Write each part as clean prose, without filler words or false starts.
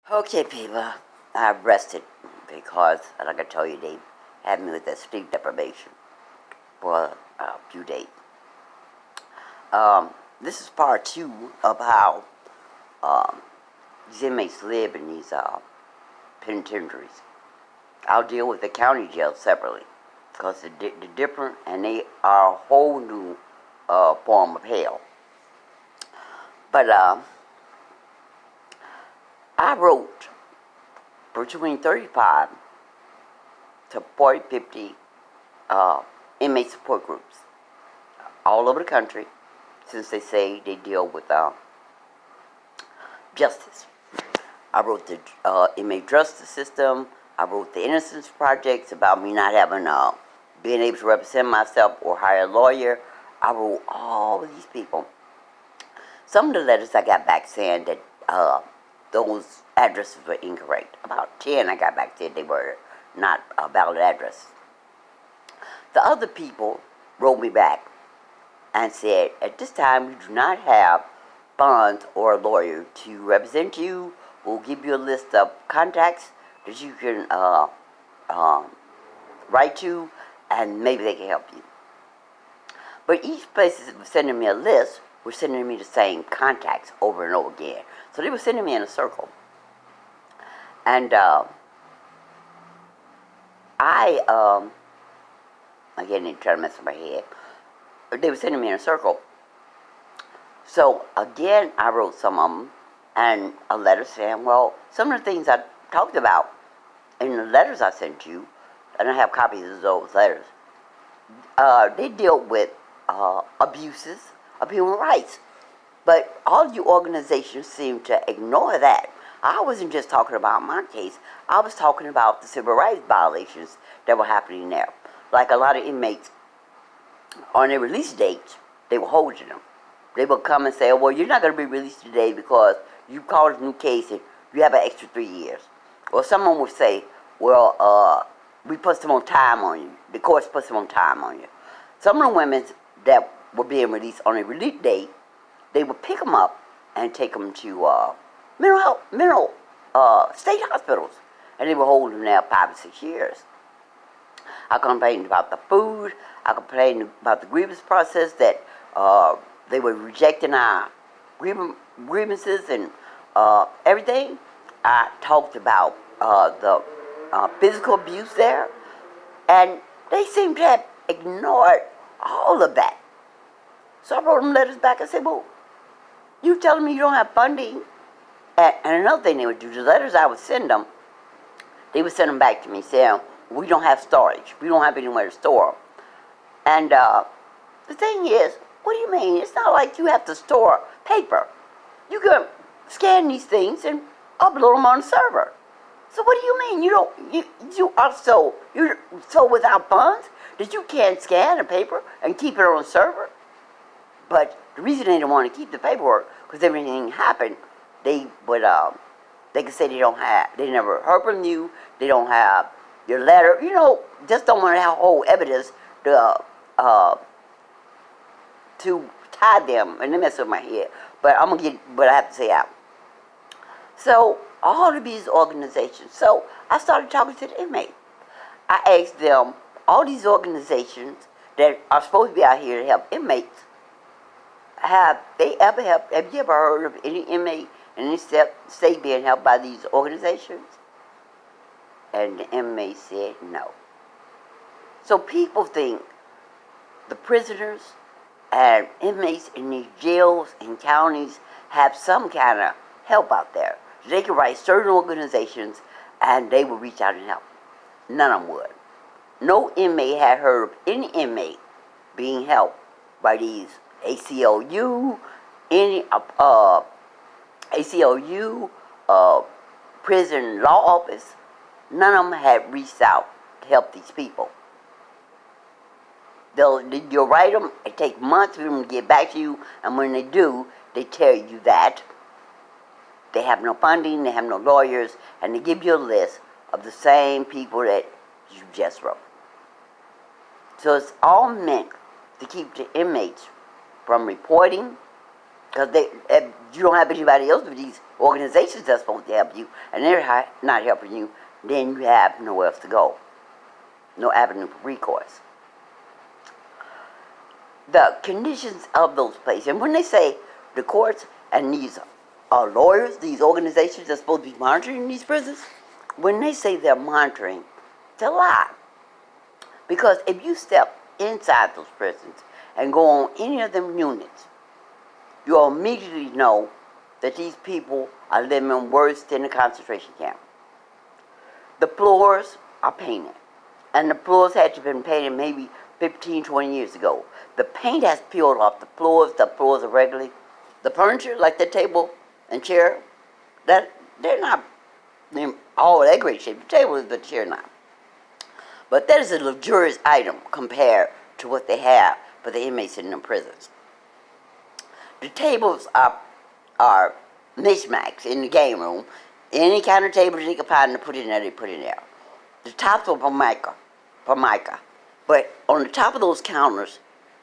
Okay, people, I rested because, like I told you, they had me with that sleep deprivation for a few days. This is part two of how these inmates live in these penitentiaries. I'll deal with the county jail separately because they're different and they are a whole new form of hell. But I wrote between 35 to 40, 50 inmate support groups all over the country, since they say they deal with justice. I wrote the inmate justice system. I wrote the Innocence Projects about me not having being able to represent myself or hire a lawyer. I wrote all of these people. Some of the letters I got back saying that those addresses were incorrect. About 10 I got back said they were not valid addresses. The other people wrote me back and said, at this time we do not have funds or a lawyer to represent you. We'll give you a list of contacts that you can write to, and maybe they can help you. But each place that was sending me a list were sending me the same contacts over and over again. So they were sending me in a circle. And again, they trying to mess with my head. They were sending me in a circle. So again, I wrote some of them and a letter saying, well, some of the things I talked about in the letters I sent you, and I have copies of those letters, they deal with abuses of human rights. But all you organizations seem to ignore that. I wasn't just talking about my case. I was talking about the civil rights violations that were happening there. Like a lot of inmates, on their release dates, they were holding them. They would come and say, well, you're not going to be released today because you called a new case and you have an extra 3 years. Or someone would say, well, we put some more time on you. The courts put some more time on you. Some of the women that were being released on a release date, they would pick them up and take them to mental state hospitals. And they were holding them there 5 or 6 years. I complained about the food. I complained about the grievance process, that they were rejecting our grievances and everything. I talked about the physical abuse there, and they seem to have ignored all of that. So I wrote them letters back and said, well, you telling me you don't have funding? And another thing they would do, the letters I would send them, they would send them back to me saying, we don't have storage. We don't have anywhere to store them. And the thing is, what do you mean? It's not like you have to store paper. You can scan these things and upload them on the server. So what do you mean? You're so without funds that you can't scan a paper and keep it on the server? But the reason they don't want to keep the paperwork, because everything happened, they could say they never heard from you, they don't have your letter, just don't want to have whole evidence to tie them, and they mess with my head. But I'm gonna get what I have to say out. So all of these organizations. So I started talking to the inmates. I asked them, all these organizations that are supposed to be out here to help inmates, have you ever heard of any inmate in any state being helped by these organizations? And the inmate said no. So people think the prisoners and inmates in these jails and counties have some kind of help out there. They can write certain organizations and they will reach out and help. None of them would. No inmate had heard of any inmate being helped by these ACLU, prison law office. None of them had reached out to help these people. You'll write them, it takes months for them to get back to you, and when they do, they tell you that they have no funding, they have no lawyers, and they give you a list of the same people that you just wrote. So it's all meant to keep the inmates from reporting Because if you don't have anybody else with these organizations that's supposed to help you, and they're not helping you, then you have nowhere else to go. No avenue for recourse. The conditions of those places, and when they say the courts and these lawyers, these organizations that's supposed to be monitoring these prisons, when they say they're monitoring, it's a lie. Because if you step inside those prisons and go on any of them units, you'll immediately know that these people are living worse than the concentration camp. The floors are painted, and the floors had to have been painted maybe 15, 20 years ago. The paint has peeled off the floors are regularly. The furniture, like the table and chair, they're not in all that great shape. The table is, but the chair not. But that is a luxurious item compared to what they have for the inmates in the prisons. The tables are mismatched in the game room. Any kind of table they can find to put in there, they put in there. The tops are formica. But on the top of those counters,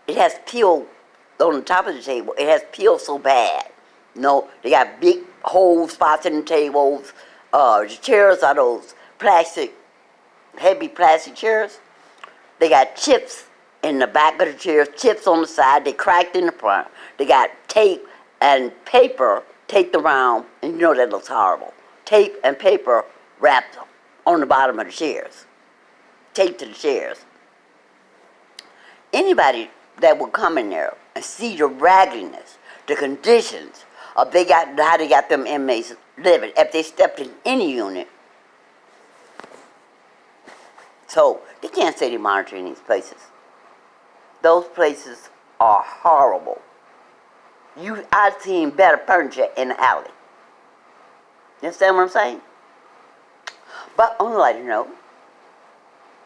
it has peeled, on the top of the table, it has peeled so bad. You know, they got big hole spots in the tables. The chairs are those heavy plastic chairs. They got chips in the back of the chairs, chips on the side, they cracked in the front. They got tape and paper taped around, and you know that looks horrible. Tape and paper wrapped on the bottom of the chairs, taped to the chairs. Anybody that would come in there and see the raggedness, the conditions of how they got them inmates living, if they stepped in any unit. So they can't say they're monitoring these places. Those places are horrible. I've seen better furniture in the alley. You understand what I'm saying? But on a lighter note,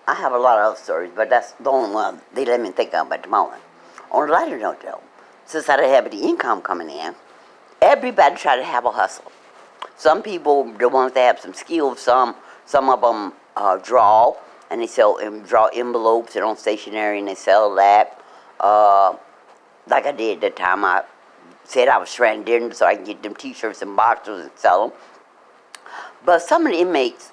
I have a lot of other stories, but that's the only one they let me think of at the moment. On a lighter note, though, since I didn't have any income coming in, everybody tried to have a hustle. Some people, the ones that have some skills, some of them draw, and they draw envelopes and on stationery, and they sell that. Like I did that time I said I was stranded, so I can get them T-shirts and boxers and sell them. But some of the inmates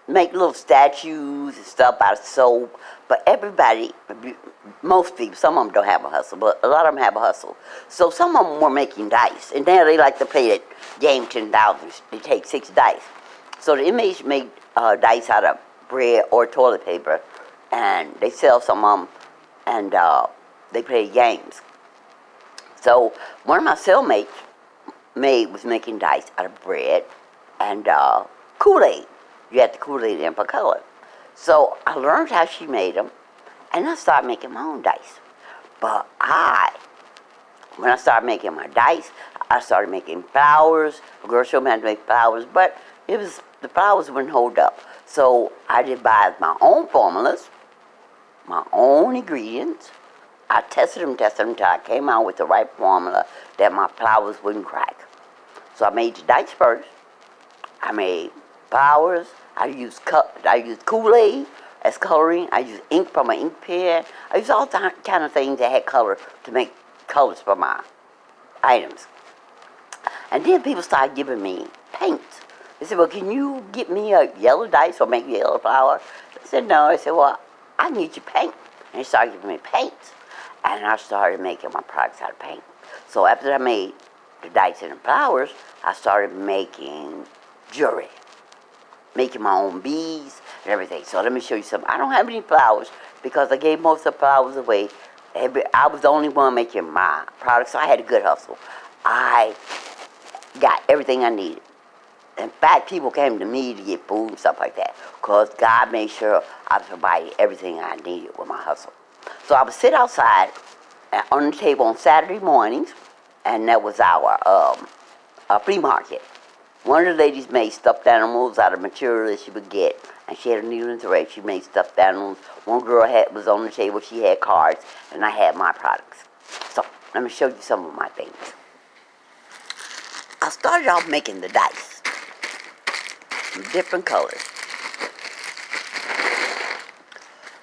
make little statues and stuff out of soap. But everybody, most people, some of them don't have a hustle, but a lot of them have a hustle. So some of them were making dice, and now they like to play that game $10. They take 6 dice. So the inmates make dice out of bread or toilet paper, and they sell some of them, and they play games. So one of my cellmates was making dice out of bread and Kool-Aid. You had to Kool-Aid in for color. So I learned how she made them, and I started making my own dice. But when I started making my dice, I started making flowers. A girl showed me how to make flowers, but the flowers wouldn't hold up. So I devised my own formulas, my own ingredients. I tested them until I came out with the right formula that my flowers wouldn't crack. So I made the dice first. I made flowers. I used Kool-Aid as coloring. I used ink from an ink pen. I used all kind of things that had color to make colors for my items. And then people started giving me paints. They said, well, can you get me a yellow dice or make me a yellow flower? I said, no. I said, well, I need your paint. And they started giving me paints. And I started making my products out of paint. So after I made the dice and the flowers, I started making jewelry. Making my own beads and everything. So let me show you something. I don't have any flowers because I gave most of the flowers away. I was the only one making my products, so I had a good hustle. I got everything I needed. In fact, people came to me to get food and stuff like that because God made sure I provided everything I needed with my hustle. So I would sit outside on the table on Saturday mornings, and that was our flea market. One of the ladies made stuffed animals out of material that she would get, and she had a needle and thread. She made stuffed animals. One girl was on the table. She had cards, and I had my products. So let me show you some of my things. I started off making the dice in different colors.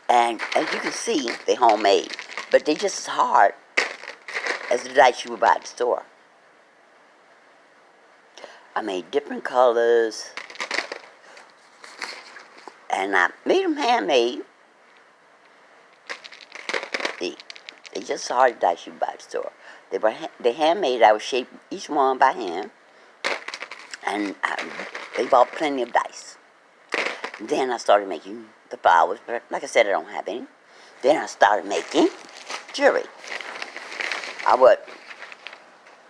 And as you can see, they're homemade, but they're just as hard as the dice you would buy at the store. I made different colors, and I made them handmade. They just hard dice you buy at the store. They handmade. I would shape each one by hand, and they bought plenty of dice. Then I started making the flowers, but like I said, I don't have any. Then I started making jewelry. I would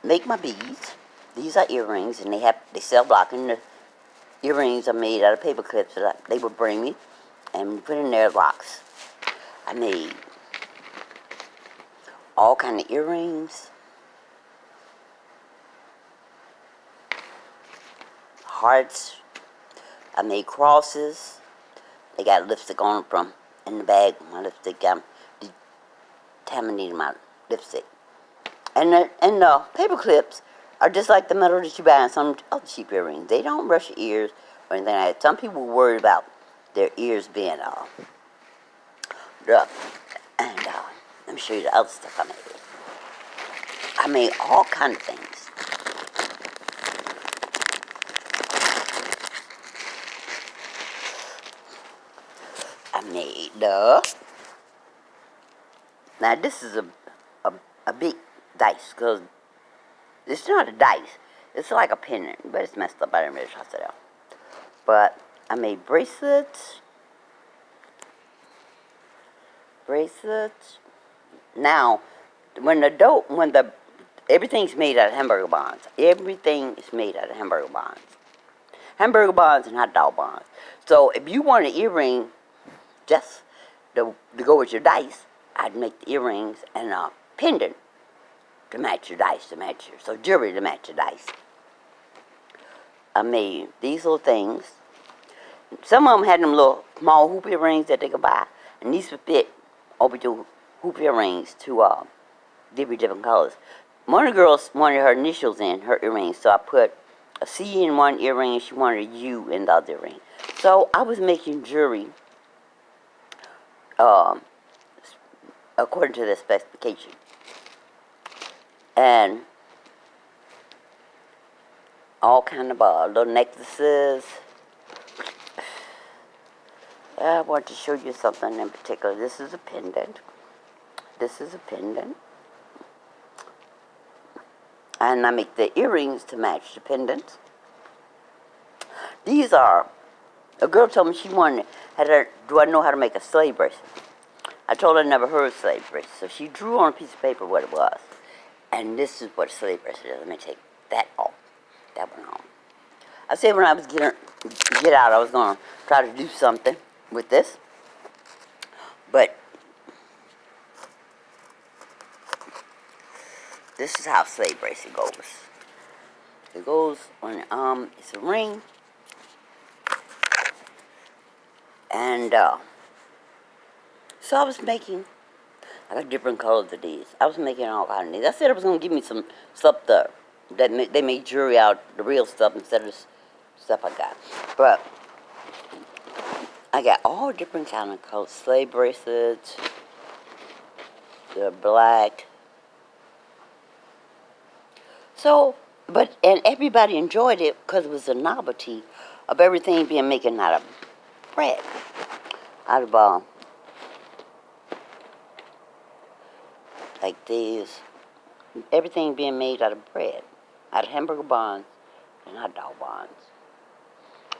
make my beads. These are earrings, and they sell blocking. The earrings are made out of paper clips that they would bring me and put in their locks. I made all kind of earrings, hearts. I made crosses. They got lipstick on them from in the bag. My lipstick decontaminated my lipstick. And the paper clips are just like the metal that you buy in some other cheap earrings. They don't brush your ears or anything like that. Some people worry about their ears being rough. And let me show you the other stuff I made. I made all kinds of things. I made now this is a big dice, because it's not a dice. It's like a pendant, but it's messed up. I didn't really trust it out. But I made bracelets. Now, everything's made out of hamburger buns. Everything is made out of hamburger buns. Hamburger buns and hot dog buns. So if you want an earring just to go with your dice, I'd make the earrings and a pendant to match your dice, so jewelry to match your dice. I made these little things. Some of them had them little small hoop earrings that they could buy, and these would fit over to hoop earrings to different colors. One of the girls wanted her initials in her earrings, so I put a C in one earring, and she wanted a U in the other earring. So I was making jewelry according to the specification. And all kind of little necklaces. I want to show you something in particular. This is a pendant. And I make the earrings to match the pendants. These are, a girl told me she wanted, do I know how to make a slave bracelet? I told her I never heard of slave bracelet. So she drew on a piece of paper what it was. And this is what a slave bracelet is. Let me take that off. That one off. I said when I was get out, I was going to try to do something with this. But this is how a slave bracelet goes. It goes on the arm. It's a ring. And so I was making, I got different colors of these. I was making all kinds of these. I said I was going to give me some stuff that they made jewelry out, the real stuff, instead of stuff I got. But I got all different kind of colors. Slave bracelets, the black. So, and everybody enjoyed it because it was a novelty of everything being made out of bread. Out of like these, everything being made out of bread, out of hamburger buns and hot dog buns.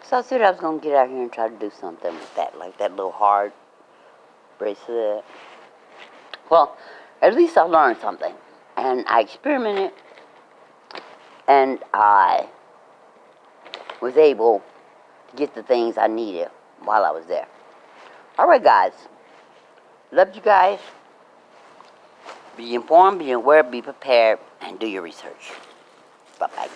So I said I was going to get out here and try to do something with that, like that little heart bracelet. Well, at least I learned something, and I experimented, and I was able to get the things I needed while I was there. All right, guys. Love you guys. Be informed, be aware, be prepared, and do your research. Bye-bye.